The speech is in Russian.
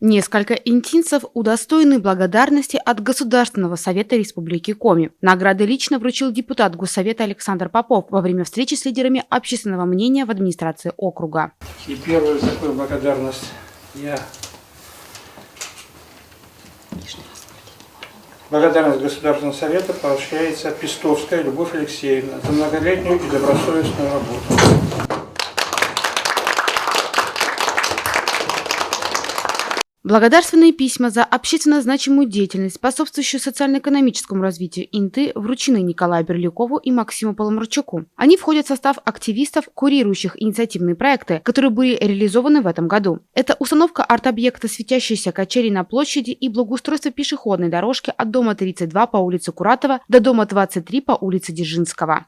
Несколько интинцев удостоены благодарности от Государственного совета Республики Коми. Награды лично вручил депутат Госсовета Александр Попов во время встречи с лидерами общественного мнения в администрации округа. И первую такую благодарность Благодарность Государственного совета поощряется Пестовская Любовь Алексеевна за многолетнюю и добросовестную работу. Благодарственные письма за общественно значимую деятельность, способствующую социально-экономическому развитию Инты, вручены Николаю Берлюкову и Максиму Поломарчуку. Они входят в состав активистов, курирующих инициативные проекты, которые были реализованы в этом году. Это установка арт-объекта «Светящиеся качели» на площади и благоустройство пешеходной дорожки от дома 32 по улице Куратова до дома 23 по улице Дзержинского.